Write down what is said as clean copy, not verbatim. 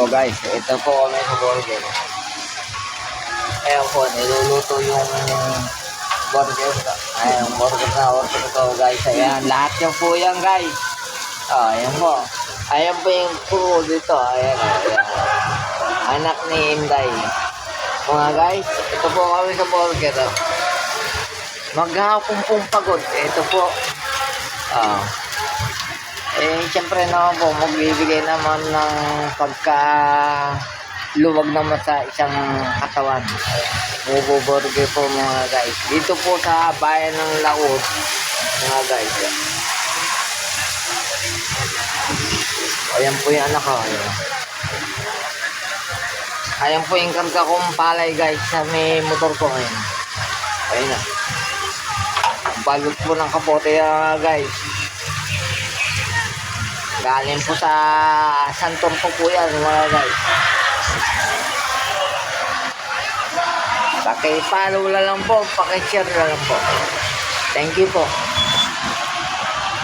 So guys, ito po kami sa burger. Ayan po, niluluto yung burger. Ayan, yung burger na order ko guys. Ayan, lahat yung po yan guys. Ayan po. Ayan po yung po dito. Ayan, ayan. Anak ni Inday. Mga guys, ito po kami sa burger. Maghapon pong pagod. Ito po. Siyempre naman po, magbibigay naman ng luwag naman sa isang katawan. Buburger po mga guys. Dito po sa bayan ng Laod, mga guys. Ayan po yung anak ko. Ayan po yung karga kong palay guys sa may motor ko ngayon. Ayan na. Balot po ng kapote guys. Galing po sa Santor po yan mga guys. Paki-follow na lang po, paki-share na lang po. Thank you po.